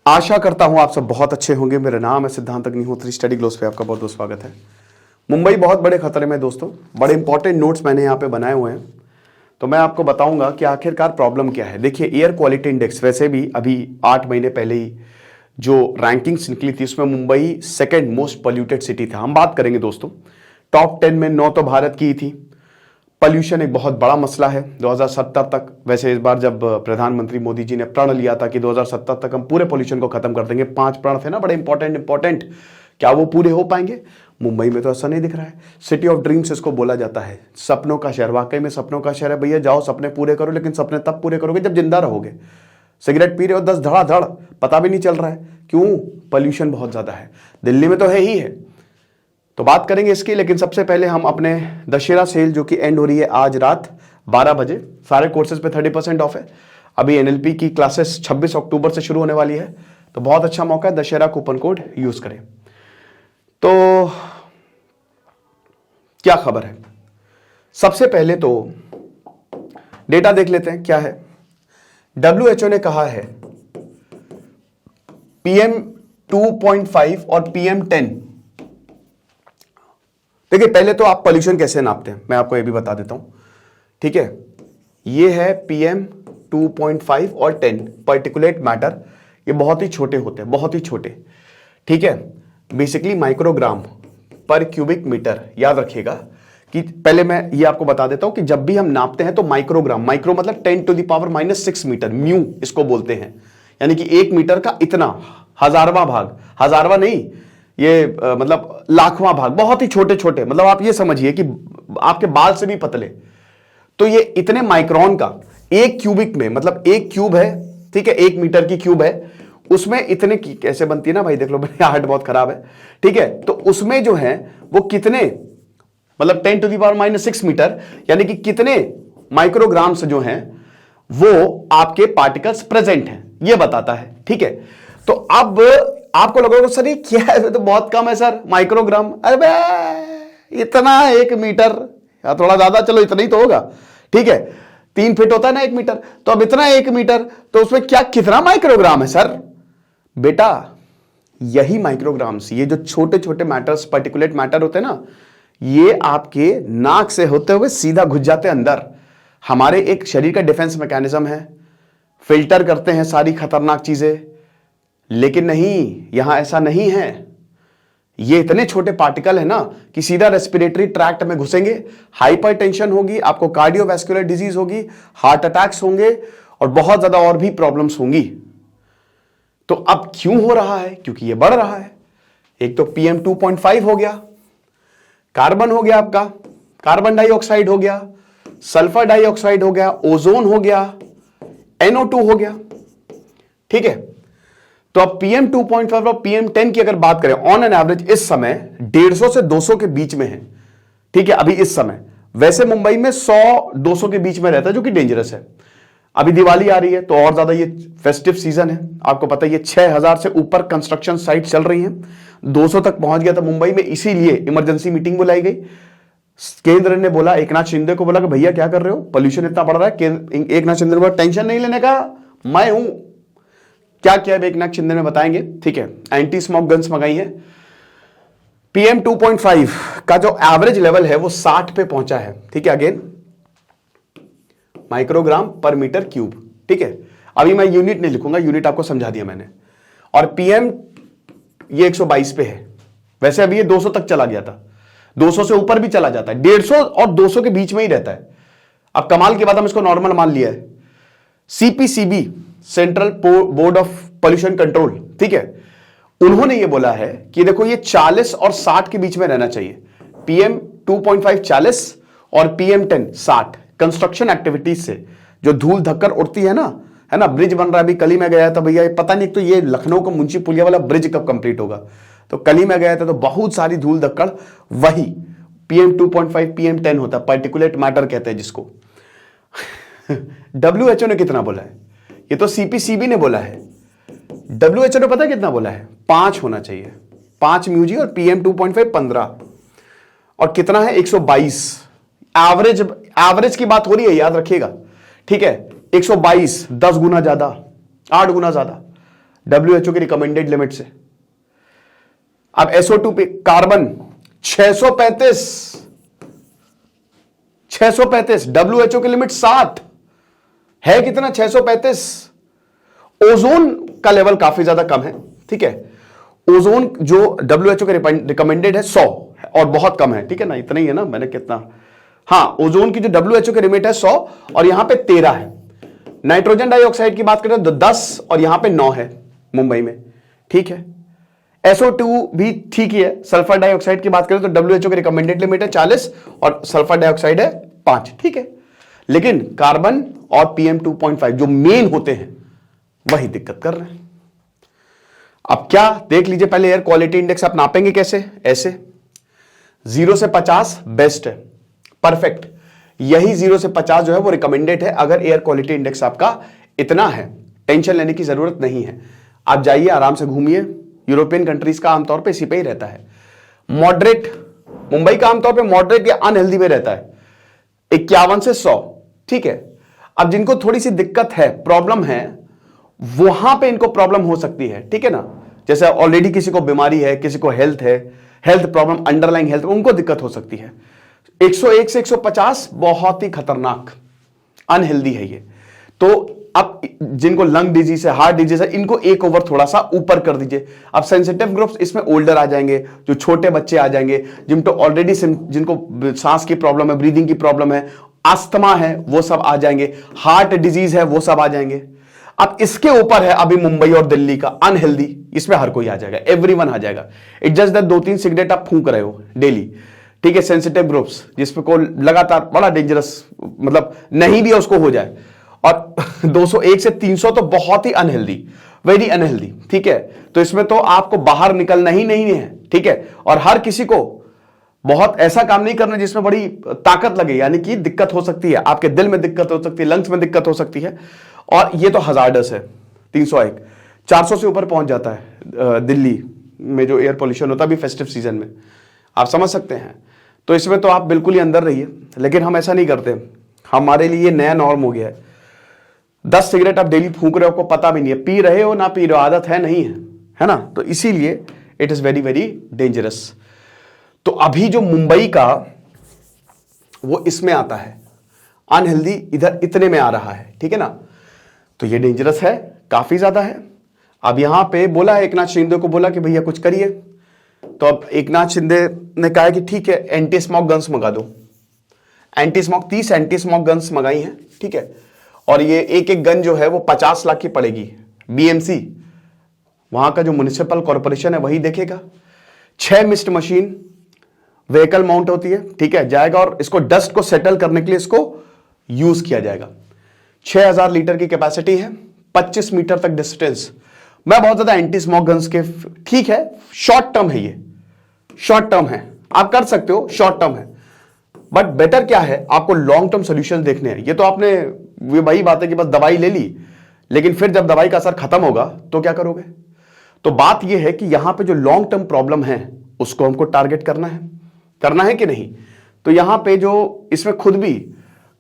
आशा करता हूं आप सब बहुत अच्छे होंगे। मेरा नाम है सिद्धांत अग्निहोत्री, स्टडी ग्लोस पे आपका बहुत बहुत स्वागत है। मुंबई बहुत बड़े खतरे में दोस्तों, बड़े इंपॉर्टेंट नोट्स मैंने यहाँ पे बनाए हुए हैं, तो मैं आपको बताऊंगा कि आखिरकार प्रॉब्लम क्या है। देखिए, एयर क्वालिटी इंडेक्स वैसे भी अभी 8 महीने पहले ही जो रैंकिंग्स निकली थी उसमें Mumbai second most polluted city था। हम बात करेंगे दोस्तों, टॉप 10 में 9 तो भारत की ही थी। पॉल्यूशन एक बहुत बड़ा मसला है 2070 तक। वैसे इस बार जब प्रधानमंत्री मोदी जी ने प्रण लिया था कि 2070 तक हम पूरे पॉल्यूशन को खत्म कर देंगे, 5 प्रण थे ना, बड़े इंपॉर्टेंट, क्या वो पूरे हो पाएंगे? मुंबई में तो ऐसा नहीं दिख रहा है। सिटी ऑफ ड्रीम्स इसको बोला जाता है, सपनों का शहर। वाकई में सपनों का शहर है भैया। जाओ सपने पूरे करो, लेकिन सपने तब पूरे करोगे जब जिंदा रहोगे। सिगरेट पी रहे हो 10 धड़ाधड़, पता भी नहीं चल रहा है। क्यों? पॉल्यूशन बहुत ज्यादा है। दिल्ली में तो है ही है, तो बात करेंगे इसकी। लेकिन सबसे पहले हम अपने दशहरा सेल जो कि एंड हो रही है आज रात 12 बजे, सारे कोर्सेज पे 30% ऑफ है। अभी एनएलपी की क्लासेस 26 अक्टूबर से शुरू होने वाली है, तो बहुत अच्छा मौका है। दशहरा कूपन कोड यूज करें। तो क्या खबर है? सबसे पहले तो डेटा देख लेते हैं क्या है। WHO ने कहा है PM 2.5 और PM 10। देखिए, पहले तो आप पॉल्यूशन कैसे नापते हैं मैं आपको ये भी बता देता हूं, ठीक है। ये है PM 2.5 और 10 पार्टिकुलेट मैटर। ये बहुत ही छोटे होते हैं, बहुत ही छोटे, ठीक है। बेसिकली माइक्रोग्राम पर क्यूबिक मीटर। याद रखिएगा कि पहले मैं ये आपको बता देता हूं कि जब भी हम नापते हैं तो माइक्रोग्राम, माइक्रो मतलब 10⁻⁻�6 मीटर, म्यू इसको बोलते हैं। यानी कि 1 मीटर का इतना हजारवां भाग, हजारवां नहीं, ये मतलब लाखवां भाग, बहुत ही छोटे छोटे। मतलब आप ये समझिए कि आपके बाल से भी पतले। तो ये इतने माइक्रोन का एक क्यूबिक में, मतलब एक क्यूब है, ठीक है, 1 मीटर की क्यूब है, उसमें इतने की कैसे बनती है ना भाई, देख लो, मेरी हार्ट बहुत खराब है, ठीक है। तो उसमें जो है वो कितने, मतलब 10⁻⁻�6 मीटर, यानी कि कितने माइक्रोग्राम्स जो हैं वो आपके पार्टिकल्स प्रेजेंट हैं, ये बताता है, ठीक है। तो अब आपको लगेगा सर ये क्या है, तो बहुत कम है सर माइक्रोग्राम। अरे इतना 1 मीटर या थोड़ा ज्यादा, चलो इतना ही तो होगा, ठीक है। 3 फीट होता है ना 1 मीटर, तो अब इतना 1 मीटर, तो उसमें क्या कितना माइक्रोग्राम है सर? बेटा यही माइक्रोग्राम्स, ये जो छोटे छोटे मैटर्स, पार्टिकुलेट मैटर होते हैं ना, ये आपके नाक से होते हुए सीधा घुस जाते हैं अंदर। हमारे एक शरीर का डिफेंस मैकेनिज्म है, फिल्टर करते हैं सारी खतरनाक चीजें। लेकिन नहीं, यहां ऐसा नहीं है। ये इतने छोटे पार्टिकल है ना कि सीधा रेस्पिरेटरी ट्रैक्ट में घुसेंगे, हाइपरटेंशन होगी, आपको कार्डियोवैस्कुलर डिजीज होगी, हार्ट अटैक्स होंगे और बहुत ज्यादा और भी प्रॉब्लम्स होंगी। तो अब क्यों हो रहा है? क्योंकि ये बढ़ रहा है। एक तो PM 2.5 हो गया, कार्बन हो गया, आपका कार्बन डाइऑक्साइड हो गया, सल्फर डाइऑक्साइड हो गया, ओजोन हो गया, NO2 हो गया, ठीक है। तो अब PM 2.5 और PM 10 की अगर बात करें, ऑन एन एवरेज इस समय 150 से 200 के बीच में है, ठीक है, अभी इस समय। वैसे मुंबई में 100-200 के बीच में रहता है, जो कि डेंजरस है। अभी दिवाली आ रही है तो और ज्यादा ये फेस्टिव सीजन है, आपको पता है। ये 6000 से ऊपर कंस्ट्रक्शन साइट चल रही हैं, 200 तक पहुंच गया था मुंबई में। इसीलिए इमरजेंसी मीटिंग बुलाई गई। केंद्र ने बोला, एकनाथ शिंदे को बोला कि भैया क्या कर रहे हो, पॉल्यूशन इतना बढ़ रहा है। एकनाथ शिंदे ने बोला टेंशन नहीं लेने का, मैं हूं। क्या किया एकनाथ शिंदे में बताएंगे, ठीक है। एंटी स्मोक गन्स मंगाई है। PM 2.5 का जो एवरेज लेवल है वो 60 पे पहुंचा है, ठीक है। अगेन माइक्रोग्राम पर मीटर क्यूब, ठीक है। अभी मैं यूनिट नहीं लिखूंगा, यूनिट आपको समझा दिया मैंने। और PM ये 122 पे है। वैसे अभी ये 200 तक चला गया था, 200 से ऊपर भी चला जाता है, 150 और 200 के बीच में ही रहता है। अब कमाल की बात, हम इसको नॉर्मल मान लिया है। CPCB, central board of pollution control, ठीक है, उन्होंने ये बोला है कि देखो ये 40 और 60 के बीच में रहना चाहिए। PM 2.5 40 और PM 10 60। कंस्ट्रक्शन एक्टिविटीज से जो धूल धक्कर उड़ती है ना, ब्रिज बन रहा है। अभी कल ही मैं गया था भैया, पता नहीं तो ये लखनऊ का मुंशी पुलिया वाला ब्रिज कब कंप्लीट होगा। तो कल ही मैं गया था, तो बहुत सारी धूल धक्कड़, वही PM 2.5 PM 10 होता है, पार्टिकुलेट मैटर कहते हैं जिसको। WHO ने कितना बोला है? ये तो CPCB ने बोला है। WHO ने पता है कितना बोला है? 5 होना चाहिए, 5 म्यूजी। और PM 2.5 15, और कितना है 122। एवरेज की बात हो रही है, याद रखिएगा, ठीक है। 122 10 गुना ज्यादा, 8 गुना ज्यादा। WHO की रिकमेंडेड लिमिट से। अब SO2 पे कार्बन 635, WHO की लिमिट 7 है, कितना 635। ओजोन का लेवल काफी ज्यादा कम है, ठीक है। ओजोन जो WHO के रिकमेंडेड है 100 और बहुत कम है, ठीक है ना, इतना ही है ना, मैंने कितना, हाँ, ओजोन की जो WHO की लिमिट है 100 और यहां पे 13 है। नाइट्रोजन डाइऑक्साइड की बात करें तो 10 और यहां पे 9 है मुंबई में, ठीक है। SO2 भी ठीक ही है। सल्फर डाइऑक्साइड की बात करें तो WHO की रिकमेंडेड लिमिट है 40 और सल्फर डाइऑक्साइड है 5, ठीक है। लेकिन कार्बन और PM 2.5 जो मेन होते हैं वही दिक्कत कर रहे हैं। अब क्या देख लीजिए, पहले एयर क्वालिटी इंडेक्स आप नापेंगे कैसे, ऐसे 0 से 50 बेस्ट है, परफेक्ट। यही 0 से 50 जो है वो रिकमेंडेड है। अगर एयर क्वालिटी इंडेक्स आपका इतना है, टेंशन लेने की जरूरत नहीं है। आप जाइए, आराम से घूमिए। यूरोपियन कंट्रीज का आमतौर पे इसी पे ही रहता है। मॉडरेट, मुंबई का आमतौर पे मॉडरेट या अनहेल्दी में रहता है 51 से 100, ठीक है। अब जिनको थोड़ी सी दिक्कत है, प्रॉब्लम है, वहां पे इनको प्रॉब्लम हो सकती है, ठीक है ना। जैसे ऑलरेडी किसी को बीमारी है, किसी को हेल्थ है, हेल्थ प्रॉब्लम, अंडरलाइंग हेल्थ, उनको दिक्कत हो सकती है। 101 से 150 बहुत ही खतरनाक अनहेल्दी है ये। तो अब जिनको लंग डिजीज है, हार्ट डिजीज है, इनको एक ओवर थोड़ा सा ऊपर कर दीजिए। अब सेंसिटिव ग्रुप्स इसमें ओल्डर आ जाएंगे, जो छोटे बच्चे आ जाएंगे, जिनको ऑलरेडी जिनको सांस की प्रॉब्लम है, ब्रीदिंग की प्रॉब्लम है, अस्थमा है, वो सब आ जाएंगे, हार्ट डिजीज है, वो सब आ जाएंगे। अब इसके ऊपर है अभी मुंबई और दिल्ली का अनहेल्दी, इसमें हर कोई आ जाएगा, एवरीवन आ जाएगा। इट जस्ट दैट 2-3 सिगरेट आप फूंक रहे हो डेली, ठीक है। सेंसिटिव ग्रुप्स जिसपे को लगातार बड़ा डेंजरस, मतलब नहीं भी है उसको हो जाए। और 201 से 300 तो बहुत ही अनहेल्दी, वेरी अनहेल्दी, ठीक है। तो इसमें तो आपको बाहर निकलना ही नहीं है, ठीक है। और हर किसी को बहुत ऐसा काम नहीं करना जिसमें बड़ी ताकत लगे, यानी कि दिक्कत हो सकती है, आपके दिल में दिक्कत हो सकती है, लंग्स में दिक्कत हो सकती है। और ये तो हजार्डस है। 301 400 से ऊपर पहुंच जाता है दिल्ली में जो एयर पोल्यूशन होता है अभी फेस्टिव सीजन में, आप समझ सकते हैं। तो इसमें तो आप बिल्कुल ही अंदर रहिए, लेकिन हम ऐसा नहीं करते। हमारे लिए नया नॉर्म हो गया है। 10 सिगरेट आप डेली फूंक रहे हो, आपको पता भी नहीं है, पी रहे हो ना पी रहे हो, आदत है नहीं है ना। तो इसीलिए it is very very dangerous. तो अभी जो मुंबई का वो इसमें आता है, अनहेल्दी इधर इतने में आ रहा है, ठीक है ना। तो ये डेंजरस है, काफी ज्यादा है। अब यहां पे बोला है, एकनाथ शिंदे को बोला कि भैया कुछ करिए। तो अब एकनाथ शिंदे ने कहा कि ठीक है, एंटी स्मोक गन्स मंगा दो। Anti smoke 30 anti smoke guns मंगाई हैं, ठीक है। और ये एक एक गन जो है वो 50 लाख की पड़ेगी। BMC वहां का जो म्युनिसिपल कॉर्पोरेशन है वही देखेगा। 6 मिस्ट मशीन व्हीकल माउंट होती है, ठीक है, जाएगा और इसको डस्ट को सेटल करने के लिए इसको यूज किया जाएगा। 6000 लीटर की कैपेसिटी है, 25 मीटर तक डिस्टेंस। मैं बहुत ज्यादा एंटी स्मोक गन्स के, ठीक है, शॉर्ट टर्म है, ये शॉर्ट टर्म है, आप कर सकते हो, शॉर्ट टर्म है। बट बेटर क्या है, आपको लॉन्ग टर्म सोल्यूशन देखने हैं। ये तो आपने वही बात है कि बस दवाई ले ली, लेकिन फिर जब दवाई का असर खत्म होगा तो क्या करोगे। तो बात यह है कि यहां पे जो लॉन्ग टर्म प्रॉब्लम है उसको हमको टारगेट करना है कि नहीं। तो यहां पे जो इसमें खुद भी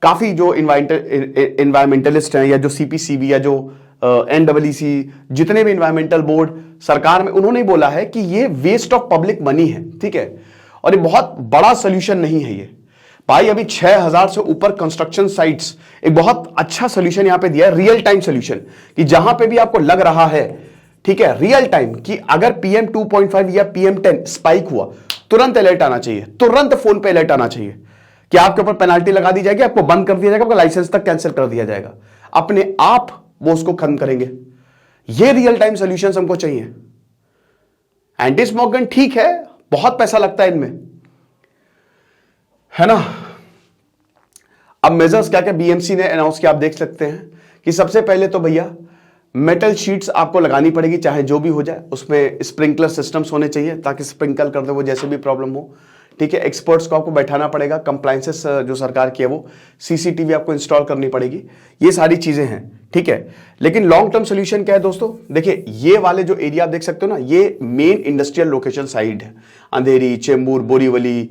काफी जो इन्वायरमेंटलिस्ट हैं, या जो CPCB या जो NEC, जितने भी इन्वायरमेंटल बोर्ड सरकार में, उन्होंने बोला है कि ये वेस्ट ऑफ पब्लिक मनी है, ठीक है। और ये बहुत बड़ा सोल्यूशन नहीं है ये भाई। अभी 6000 से ऊपर कंस्ट्रक्शन साइट्स, एक बहुत अच्छा सोल्यूशन यहां पे दिया है, रियल टाइम सोल्यूशन, कि जहां पे भी आपको लग रहा है, ठीक है, रियल टाइम, कि अगर PM 2.5 या PM 10 स्पाइक हुआ, तुरंत अलर्ट आना चाहिए, तुरंत फोन पे अलर्ट आना चाहिए कि आपके ऊपर पेनाल्टी लगा दी जाएगी, आपको बंद कर दिया जाएगा, आपका लाइसेंस तक कैंसिल कर दिया जाएगा। अपने आप वो उसको खत्म करेंगे। ये रियल टाइम सॉल्यूशंस हमको चाहिए। एंटी स्मोक गन ठीक है, बहुत पैसा लगता है इनमें, है ना। अब मेजर्स क्या क्या BMC ने अनाउंस किया, आप देख सकते हैं कि सबसे पहले तो भैया मेटल शीट्स आपको लगानी पड़ेगी, चाहे जो भी हो जाए। उसमें स्प्रिंकलर सिस्टम्स होने चाहिए ताकि स्प्रिंकल कर दे वो जैसे भी प्रॉब्लम हो, ठीक है। एक्सपर्ट्स को आपको बैठाना पड़ेगा, कंप्लायंसेस जो सरकार की है वो, CCTV आपको इंस्टॉल करनी पड़ेगी, ये सारी चीजें हैं, ठीक है। लेकिन लॉन्ग टर्म सोल्यूशन क्या है दोस्तों, देखिए ये वाले जो एरिया आप देख सकते हो ना, ये मेन इंडस्ट्रियल लोकेशन साइड है। अंधेरी, चेंबूर, बोरीवली,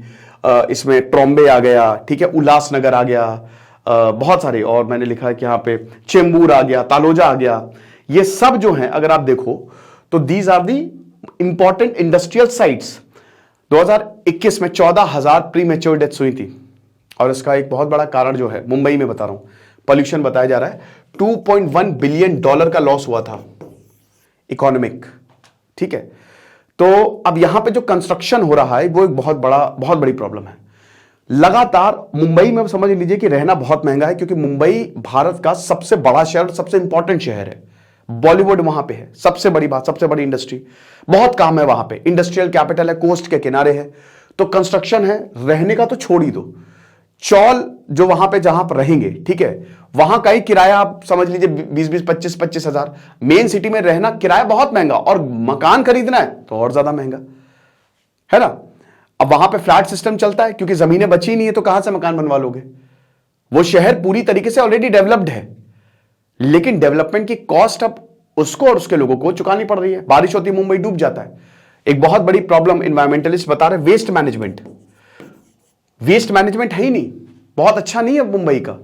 इसमें ट्रॉम्बे आ गया, ठीक है, उल्लासनगर आ गया, बहुत सारे, और मैंने लिखा है कि यहाँ पे चेंबूर आ गया, तालोजा आ गया। ये सब जो है अगर आप देखो तो these are the important industrial sites. 2021 में 14,000 प्री मैच्योर डेथ्स हुई थी और इसका एक बहुत बड़ा कारण जो है मुंबई में बता रहा हूं पॉल्यूशन बताया जा रहा है। $2.1 बिलियन का लॉस हुआ था इकोनॉमिक, ठीक है। तो अब यहां पे जो कंस्ट्रक्शन हो रहा है वो एक बहुत बड़ी प्रॉब्लम है। लगातार मुंबई में समझ लीजिए कि रहना बहुत महंगा है क्योंकि मुंबई भारत का सबसे बड़ा शहर, सबसे इंपॉर्टेंट शहर है। बॉलीवुड वहां पे है, सबसे बड़ी बात, सबसे बड़ी इंडस्ट्री, बहुत काम है वहां पे, इंडस्ट्रियल कैपिटल है, कोस्ट के किनारे है, तो कंस्ट्रक्शन है। रहने का तो छोड़ ही दो, चौल जो वहां पे जहां पर रहेंगे, ठीक है, वहां का ही किराया आप समझ लीजिए 20-20, 25-25 हजार। मेन सिटी में रहना किराया बहुत महंगा और मकान खरीदना है तो और ज्यादा महंगा है ना। अब वहां पे फ्लैट सिस्टम चलता है क्योंकि जमीनें बची नहीं है तो कहां से मकान बनवा लोगे। वो शहर पूरी तरीके से ऑलरेडी डेवलप्ड है लेकिन डेवलपमेंट की कॉस्ट अब उसको और उसके लोगों को चुकानी पड़ रही है। बारिश होती है मुंबई डूब जाता है। एक बहुत बड़ी प्रॉब्लम एनवायरमेंटलिस्ट बता रहे, वेस्ट मैनेजमेंट। वेस्ट मैनेजमेंट है ही नहीं, बहुत अच्छा नहीं है मुंबई का।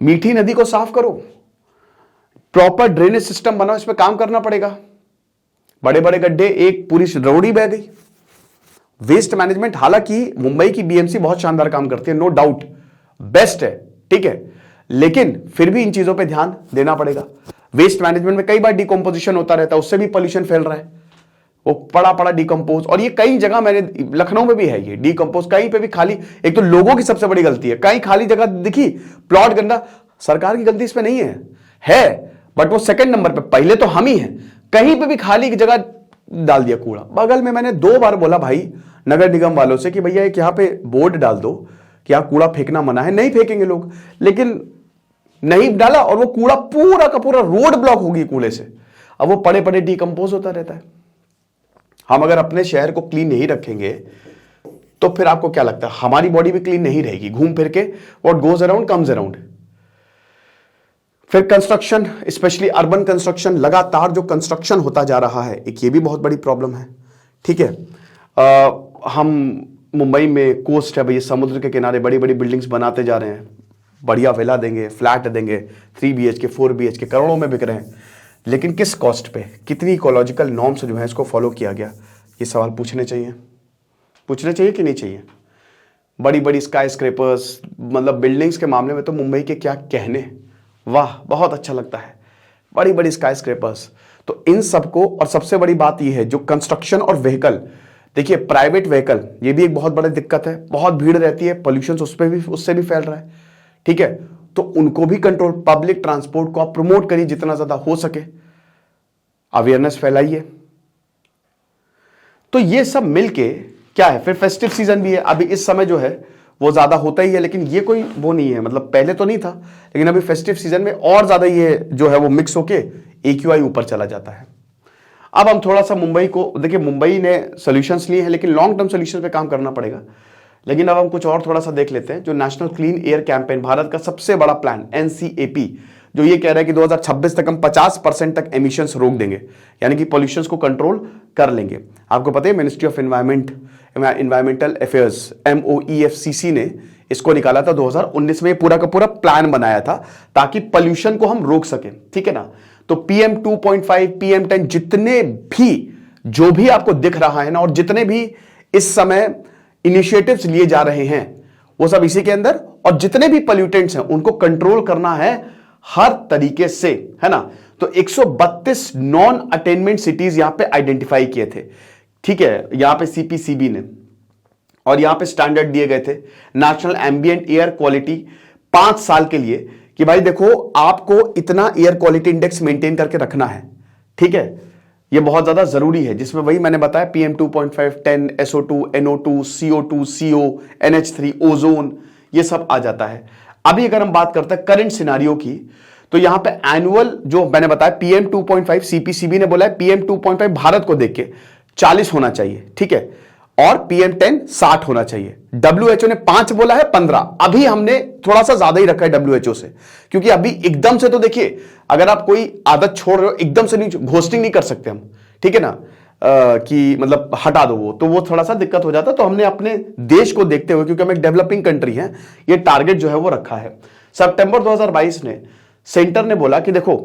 मीठी नदी को साफ करो, प्रॉपर ड्रेनेज सिस्टम बनाओ, इस पे काम करना पड़ेगा। बड़े बड़े गड्ढे, एक पूरी रोड ही बह गई। वेस्ट मैनेजमेंट, हालांकि मुंबई की बीएमसी बहुत शानदार काम करती है, नो डाउट बेस्ट है, ठीक है, लेकिन फिर भी इन चीजों पे ध्यान देना पड़ेगा। वेस्ट मैनेजमेंट में कई बार डिकम्पोजिशन होता रहता है, उससे भी पॉल्यूशन फैल रहा है। वो पड़ा डिकम्पोज, और ये कई जगह, मैंने लखनऊ में भी है ये डिकम्पोज, कहीं पे भी खाली। एक तो लोगों की सबसे बड़ी गलती है, कहीं खाली जगह दिखी प्लॉट गंदा, सरकार की गलती इस पे नहीं है बट वो सेकंड नंबर पे, पहले तो हम ही हैं। कहीं पे भी खाली जगह डाल दिया कूड़ा। बगल में मैंने 2 बार बोला भाई नगर निगम वालों से कि भैया एक यहां पे बोर्ड डाल दो कि यहां कूड़ा फेंकना मना है। नहीं फेंकेंगे लोग, लेकिन नहीं डाला और वो कूड़ा पूरा का पूरा रोड ब्लॉक होगी कूड़े से। अब वो पड़े डिकम्पोज होता रहता है। हम अगर अपने शहर को क्लीन नहीं रखेंगे तो फिर आपको क्या लगता है हमारी बॉडी भी क्लीन नहीं रहेगी। घूम फिर के what goes around comes around. फिर कंस्ट्रक्शन, स्पेशली अर्बन कंस्ट्रक्शन, लगातार जो कंस्ट्रक्शन होता जा रहा है, एक ये भी बहुत बड़ी प्रॉब्लम है, ठीक है। हम मुंबई में कोस्ट है भैया, समुद्र के किनारे बड़ी बड़ी बिल्डिंग्स बनाते जा रहे हैं, बढ़िया विला देंगे, फ्लैट देंगे, 3 BHK 4 BHK करोड़ों में बिक रहे हैं, लेकिन किस कॉस्ट पे, कितनी इकोलॉजिकल नॉर्म्स जो है इसको फॉलो किया गया, ये सवाल पूछने चाहिए कि नहीं चाहिए। बड़ी बड़ी स्काई स्क्रैपर्स, मतलब बिल्डिंग्स के मामले में तो मुंबई के क्या कहने, वाह बहुत अच्छा लगता है, बड़ी बड़ी स्काई स्क्रैपर्स। तो इन सबको, और सबसे बड़ी बात यह है जो कंस्ट्रक्शन और व्हीकल, देखिए प्राइवेट व्हीकल, ये भी एक बहुत बड़ी दिक्कत है, बहुत भीड़ रहती है, पॉल्यूशन उससे भी फैल रहा है, ठीक है। तो उनको भी कंट्रोल, पब्लिक ट्रांसपोर्ट को आप प्रमोट करिए जितना ज्यादा हो सके, अवेयरनेस फैलाइए। तो ये सब मिलके क्या है, फिर फेस्टिव सीजन भी है। अभी इस समय जो है वो ज्यादा होता ही है, लेकिन ये कोई वो नहीं है, मतलब पहले तो नहीं था, लेकिन अभी फेस्टिव सीजन में और ज्यादा ये जो है वो मिक्स होके AQI ऊपर चला जाता है। अब हम थोड़ा सा मुंबई को देखिए, मुंबई ने सॉल्यूशंस लिए हैं लेकिन लॉन्ग टर्म सॉल्यूशन पे काम करना पड़ेगा। लेकिन अब हम कुछ और थोड़ा सा देख लेते हैं। जो national clean air campaign, Bharat का सबसे बड़ा प्लान NCAP, जो ये कह रहा है कि 2026 तक हम 50% तक एमिशंस रोक देंगे, यानी कि पॉल्यूशन को कंट्रोल कर लेंगे। आपको पता है ministry of environmental affairs MOEFCC ने इसको निकाला था 2019 में, पूरा का पूरा प्लान बनाया था ताकि पॉल्यूशन को हम रोक सकें, ठीक है ना। तो PM 2.5, PM 10, जितने भी जो भी आपको दिख रहा है ना, और जितने भी इस समय इनिशिएटिव्स लिए जा रहे हैं वो सब इसी के अंदर, और जितने भी पॉल्यूटेंट्स हैं उनको कंट्रोल करना है हर तरीके से, है ना। तो 132 नॉन अटेनमेंट सिटीज यहां पे आइडेंटिफाई किए थे, ठीक है, यहां पे CPCB ने, और यहां पे स्टैंडर्ड दिए गए थे नेशनल एम्बिएंट एयर क्वालिटी 5 साल के लिए, कि भाई देखो आपको इतना एयर क्वालिटी इंडेक्स मेंटेन करके रखना है, ठीक है। ये बहुत ज्यादा जरूरी है, जिसमें वही मैंने बताया PM 2.5, 10, SO2, NO2, CO2, CO, NH3, ozone, ये सब आ जाता है। अभी अगर हम बात करते हैं करंट सिनारियो की, तो यहां पे एनुअल जो मैंने बताया PM 2.5, CPCB ने बोला है PM 2.5 भारत को देख के 40 होना चाहिए, ठीक है, और PM 10 60 होना चाहिए। WHO ने 5 बोला है, 15, अभी हमने थोड़ा सा ज्यादा ही रखा है WHO से, क्योंकि अभी एकदम से तो देखिए अगर आप कोई आदत छोड़ रहे हो एकदम से नहीं, घोस्टिंग नहीं कर सकते हम, ठीक है ना, कि मतलब हटा दो वो, तो वो थोड़ा सा दिक्कत हो जाता है। तो हमने अपने देश को देखते हुए, क्योंकि हम एक डेवलपिंग कंट्री है, ये टारगेट जो है वो रखा है। सितंबर 2022 ने सेंटर ने बोला कि देखो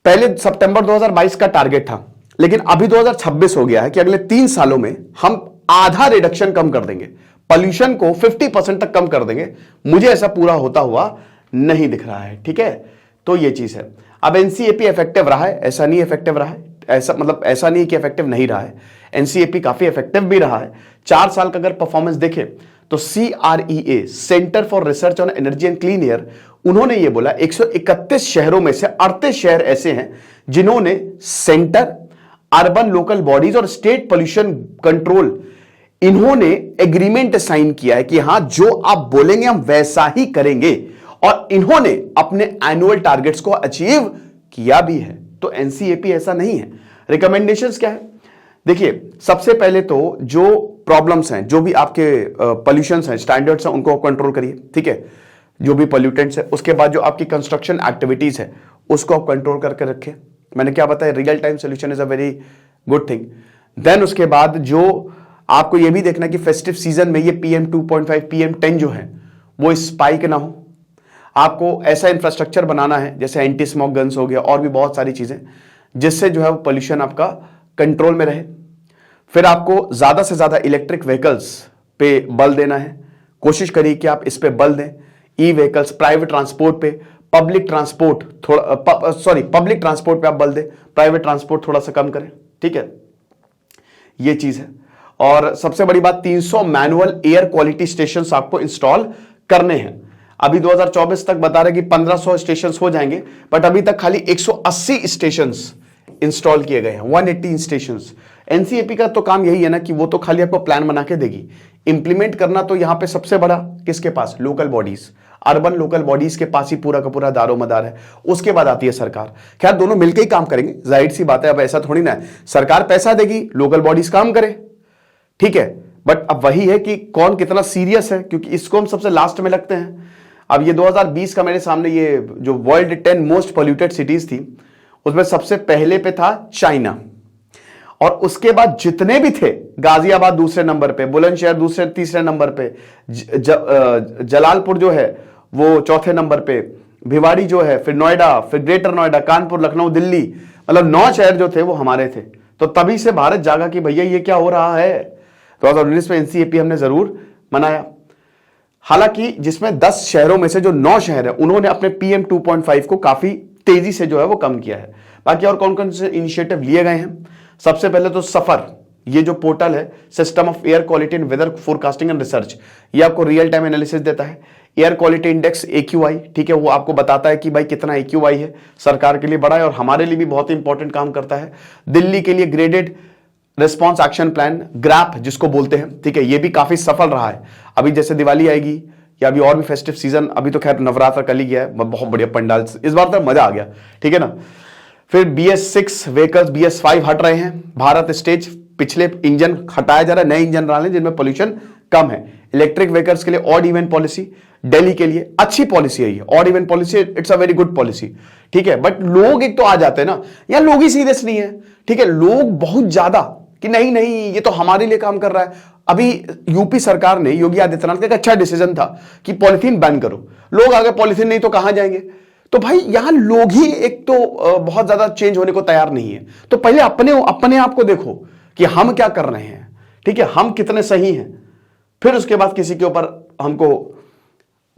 पहले सितंबर 2022 का टारगेट था, लेकिन अभी 2026 हो गया है कि अगले 3 सालों में हम आधा रिडक्शन कम कर देंगे, पॉल्यूशन को 50% तक कम कर देंगे। मुझे ऐसा पूरा होता हुआ नहीं दिख रहा है, ठीक है। तो ये चीज है। अब एनसीएपी इफेक्टिव रहा है, ऐसा नहीं इफेक्टिव रहा है, ऐसा मतलब ऐसा नहीं कि इफेक्टिव नहीं रहा है, एनसीएपी काफी इफेक्टिव भी रहा है। 4 साल का अगर परफॉर्मेंस देखें तो CREA, centre for research on energy and clean air, उन्होंने ये बोला 131 शहरों में से 38 शहर ऐसे हैं जिन्होंने सेंटर, अर्बन लोकल बॉडीज और स्टेट पोल्यूशन कंट्रोल, इन्होंने एग्रीमेंट साइन किया है कि हां जो आप बोलेंगे हम वैसा ही करेंगे, और इन्होंने अपने एनुअल टारगेट्स को अचीव किया भी है। तो एनसीएपी ऐसा नहीं है। रिकमेंडेशंस क्या है? देखिए, सबसे पहले तो जो प्रॉब्लम्स हैं, जो भी आपके पोल्यूशंस हैं, स्टैंडर्ड्स हैं, उनको कंट्रोल करिए, ठीक है, जो भी पोल्यूटेंट्स है। उसके बाद जो आपकी कंस्ट्रक्शन एक्टिविटीज है उसको आप कंट्रोल करके रखें। मैंने क्या बताया, real time solution is a very good thing. Then उसके बाद जो आपको ये भी देखना कि फेस्टिव सीजन में ये PM 2.5, PM 10 जो है वो स्पाइक ना हो। आपको ऐसा इंफ्रास्ट्रक्चर बनाना है जैसे एंटी स्मोक गन्स हो गया और भी बहुत सारी चीजें, जिससे जो है वो पोल्यूशन आपका कंट्रोल में रहे। फिर आपको ज्यादा से ज्यादा इलेक्ट्रिक व्हीकल्स पे बल देना है, कोशिश करिए कि आप इस पे बल दें। ई व्हीकल्स, प्राइवेट ट्रांसपोर्ट पे, पब्लिक ट्रांसपोर्ट पब्लिक ट्रांसपोर्ट पे आप बल दें, प्राइवेट ट्रांसपोर्ट थोड़ा सा कम करें, ठीक है, ये चीज है। और सबसे बड़ी बात, 300 मैनुअल एयर क्वालिटी स्टेशन आपको इंस्टॉल करने हैं। अभी 2024 तक बता रहे कि 1500 स्टेशन हो जाएंगे, बट अभी तक खाली 180 स्टेशन इंस्टॉल किए गए हैं, 180 स्टेशन। एनसीएपी का तो काम यही है ना कि वो तो खाली आपको प्लान बना के देगी, इंप्लीमेंट करना तो यहां पे सबसे बड़ा किसके पास, local bodies, urban local bodies के पास ही पूरा का पूरा दारोमदार है। उसके बाद आती है सरकार। खैर दोनों मिलकर ही काम करेंगे, जाहिर सी बात है। अब ऐसा थोड़ी ना है सरकार पैसा देगी, लोकल बॉडीज काम करे, ठीक है। बट अब वही है कि कौन कितना सीरियस है, क्योंकि इसको हम सबसे लास्ट में लगते हैं। अब ये 2020 का मेरे सामने ये जो वर्ल्ड 10 मोस्ट पोल्यूटेड सिटीज थी, उसमें सबसे पहले पे था चाइना, और उसके बाद जितने भी थे, गाजियाबाद दूसरे नंबर पे, बुलंदशहर दूसरे तीसरे नंबर पे, जलालपुर जो है वो चौथे नंबर पे, भिवाड़ी जो है, फिर नोएडा, फिर ग्रेटर नोएडा, कानपुर, लखनऊ, दिल्ली, मतलब 9 शहर जो थे वो हमारे थे। तो तभी से भारत जागा कि भैया ये क्या हो रहा है। 2019 में एनसीएपी हमने जरूर मनाया, हालांकि जिसमें 10 शहरों में से जो 9 शहर है उन्होंने अपने PM 2.5 को काफी तेजी से जो है वो कम किया है। बाकी और कौन कौन से इनिशिएटिव लिए गए हैं? सबसे पहले तो सफर, ये जो पोर्टल है, system of air quality and weather forecasting and research, ये आपको रियल टाइम एनालिसिस देता है। एयर क्वालिटी इंडेक्स AQI, ठीक है, वो आपको बताता है कि भाई कितना AQI है। सरकार के लिए बड़ा है और हमारे लिए भी बहुत इंपॉर्टेंट काम करता है। दिल्ली के लिए graded response action plan, grab जिसको बोलते हैं, ठीक है, ये भी काफी सफल रहा है। अभी जैसे दिवाली आएगी या अभी और भी फेस्टिव सीजन, अभी तो खैर नवरात्र कल ही गया है, बहुत बढ़िया पंडाल, इस बार तो मजा आ गया, ठीक है ना। फिर BS6 व्हीकल्स, BS5 हट रहे हैं। भारत स्टेज, पिछले इंजन हटाया जा रहा है, नए इंजन डाले जिनमें पोल्यूशन कम है। इलेक्ट्रिक व्हीकल्स के लिए ऑड इवन पॉलिसी, दिल्ली के लिए अच्छी पॉलिसी है ये, odd even policy, it's a very good policy, ठीक है। बट लोग एक तो आ जाते हैं ना, या लोग ही सीरियस नहीं है, ठीक है, लोग बहुत ज्यादा कि नहीं नहीं ये तो हमारे लिए काम कर रहा है। अभी यूपी सरकार ने, योगी आदित्यनाथ का एक अच्छा डिसीजन था कि पॉलिथीन बैन करो, लोग आगे पॉलिथीन नहीं तो कहां जाएंगे। तो भाई यहां लोग ही एक तो बहुत ज्यादा चेंज होने को तैयार नहीं है। तो पहले अपने आप को देखो कि हम क्या कर रहे हैं, ठीक है, हम कितने सही हैं, फिर उसके बाद किसी के ऊपर हमको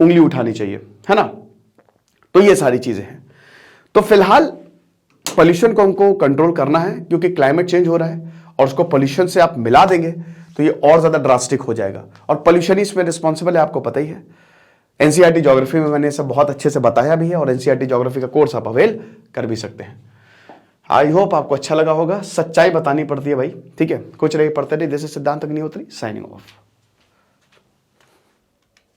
उंगली उठानी चाहिए, है ना। तो ये सारी चीजें हैं। तो फिलहाल पोल्यूशन को हमको कंट्रोल करना है, क्योंकि क्लाइमेट चेंज हो रहा है और उसको पोल्यूशन से आप मिला देंगे तो ये और ज्यादा ड्रास्टिक हो जाएगा। और पोल्यूशन इसमें रिस्पॉन्सिबल है, आपको पता ही है। एनसीईआरटी ज्योग्राफी में मैंने सब बहुत अच्छे से बताया भी है, और एनसीईआरटी ज्योग्राफी का कोर्स आप अवेल कर भी सकते हैं। आई होप आपको अच्छा लगा होगा। सच्चाई बतानी पड़ती है भाई, ठीक है, कुछ नहीं पढ़ते नहीं। दिस इज सिद्धांत अग्निहोत्री साइनिंग ऑफ।